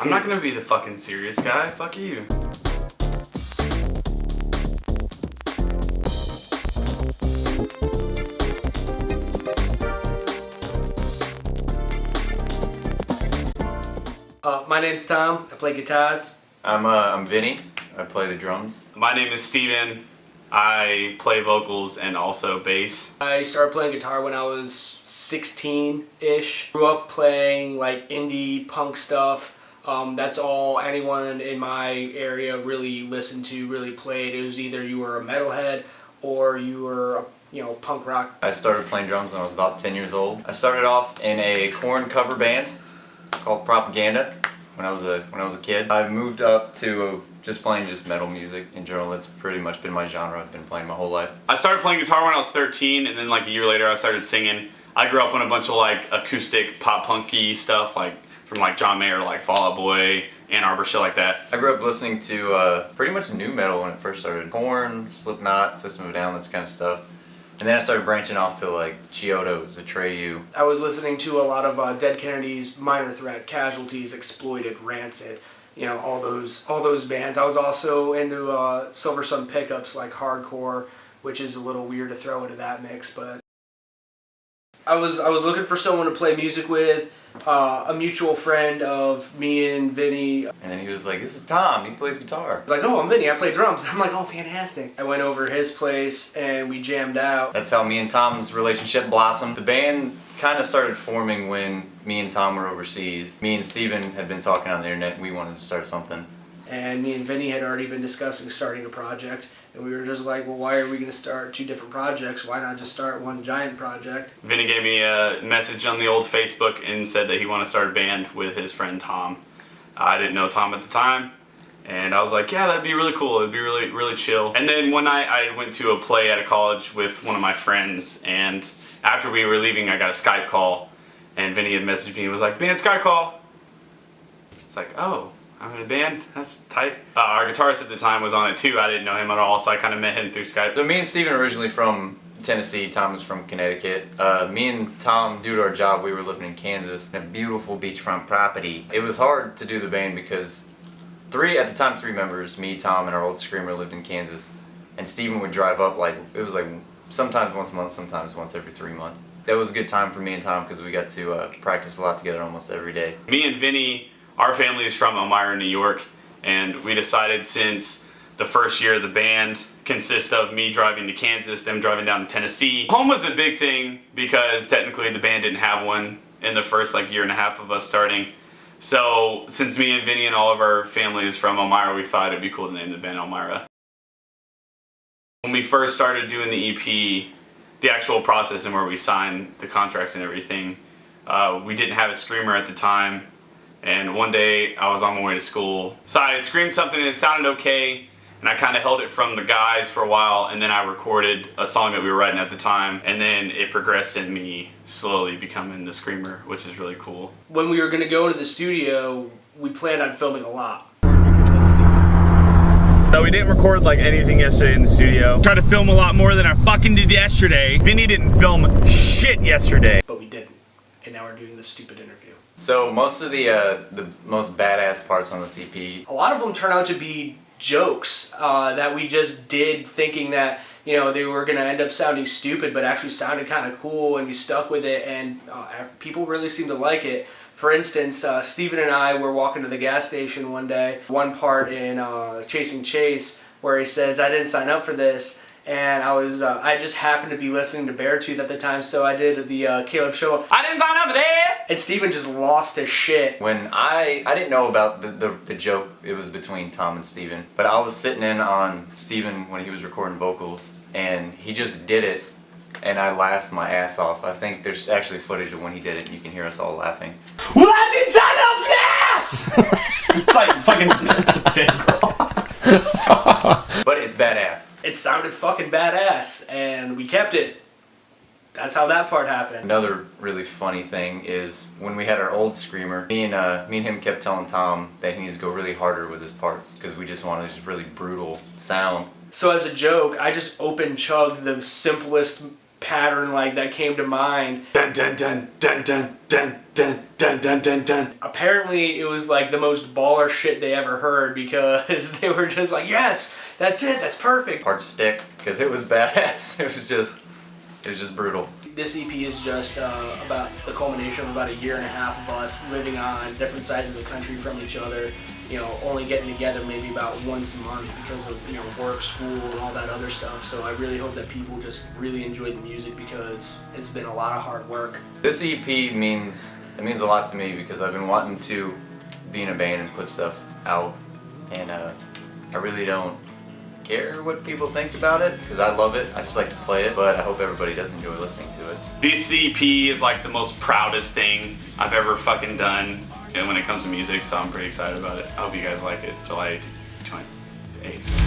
I'm not gonna be the fucking serious guy. Fuck you. My name's Tom. I play guitars. I'm Vinny. I play the drums. My name is Steven. I play vocals and also bass. I started playing guitar when I was 16-ish. Grew up playing like indie punk stuff. That's all anyone in my area really listened to, really played. It was either you were a metalhead or you were, punk rock. I started playing drums when I was about 10 years old. I started off in a Korn cover band called Propaganda when I was a kid. I moved up to just playing metal music in general. That's pretty much been my genre. I've been playing my whole life. I started playing guitar when I was 13, and then like a year later I started singing. I grew up on a bunch of like acoustic pop punky stuff, like from like John Mayer, like Fall Out Boy, Ann Arbor, shit like that. I grew up listening to pretty much new metal when it first started. Korn, Slipknot, System of a Down, that kind of stuff. And then I started branching off to like Chiodos, Atreyu. I was listening to a lot of Dead Kennedys, Minor Threat, Casualties, Exploited, Rancid, all those bands. I was also into Silver Sun pickups like hardcore, which is a little weird to throw into that mix, but I was looking for someone to play music with. A mutual friend of me and Vinny. And then he was like, "This is Tom, he plays guitar." I was like, "Oh, I'm Vinny, I play drums." I'm like, "Oh, fantastic." I went over his place and we jammed out. That's how me and Tom's relationship blossomed. The band kind of started forming when me and Tom were overseas. Me and Steven had been talking on the internet and we wanted to start something. And me and Vinny had already been discussing starting a project. And we were just like, well, why are we going to start two different projects? Why not just start one giant project? Vinny gave me a message on the old Facebook and said that he wanted to start a band with his friend Tom. I didn't know Tom at the time, and I was like, yeah, that'd be really cool. It'd be really, really chill. And then one night I went to a play at a college with one of my friends, and after we were leaving, I got a Skype call, and Vinny had messaged me and was like, "Band Skype call." It's like, oh. I'm in a band? That's tight. Our guitarist at the time was on it too. I didn't know him at all, so I kind of met him through Skype. So me and Steven are originally from Tennessee. Tom was from Connecticut. Me and Tom, due to our job, we were living in Kansas in a beautiful beachfront property. It was hard to do the band because at the time, three members, me, Tom, and our old screamer lived in Kansas. And Steven would drive up it was sometimes once a month, sometimes once every 3 months. That was a good time for me and Tom because we got to practice a lot together almost every day. Me and Vinny, our family is from Elmyra, New York, and we decided since the first year of the band consists of me driving to Kansas, them driving down to Tennessee. Home was a big thing because technically the band didn't have one in the first year and a half of us starting. So since me and Vinny and all of our family is from Elmyra, we thought it'd be cool to name the band Elmyra. When we first started doing the EP, the actual process and where we signed the contracts and everything, we didn't have a screamer at the time. And one day I was on my way to school, so I screamed something and it sounded okay, and I kind of held it from the guys for a while, and then I recorded a song that we were writing at the time, and then it progressed in me slowly becoming the screamer, which is really cool. When we were going to go to the studio, we planned on filming a lot. So we didn't record anything yesterday in the studio. Tried to film a lot more than I fucking did yesterday. Vinny didn't film shit yesterday. But we didn't, and now we're doing this stupid interview. So most of the most badass parts on this EP, a lot of them turn out to be jokes that we just did thinking that they were going to end up sounding stupid, but actually sounded kind of cool, and we stuck with it, and people really seem to like it. For instance, Steven and I were walking to the gas station one day, one part in Chasing Chase, where he says, "I didn't sign up for this." And I just happened to be listening to Beartooth at the time, so I did the Caleb show. "I didn't sign up for this!" And Steven just lost his shit. When I didn't know about the joke, it was between Tom and Steven. But I was sitting in on Steven when he was recording vocals, and he just did it, and I laughed my ass off. I think there's actually footage of when he did it, and you can hear us all laughing. "Well, I didn't sign up for this!" It's like fucking... But it's badass. It sounded fucking badass, and we kept it. That's how that part happened. Another really funny thing is when we had our old screamer, me and him kept telling Tom that he needs to go really harder with his parts because we just wanted just really brutal sound. So as a joke, I just open chugged the simplest pattern that came to mind. Dun dun dun dun dun dun dun dun dun dun dun dun. Apparently, it was like the most baller shit they ever heard because they were just like, yes, that's it, that's perfect. Hard stick because it was badass. It was just brutal. This EP is just about the culmination of about a year and a half of us living on different sides of the country from each other. You know, only getting together maybe about once a month because of, you know, work, school, and all that other stuff. So I really hope that people just really enjoy the music because it's been a lot of hard work. This EP means a lot to me because I've been wanting to be in a band and put stuff out, and I really don't care what people think about it because I love it. I just like to play it, but I hope everybody does enjoy listening to it. This EP is like the most proudest thing I've ever fucking done when it comes to music, so I'm pretty excited about it. I hope you guys like it. July 28th. Thanks.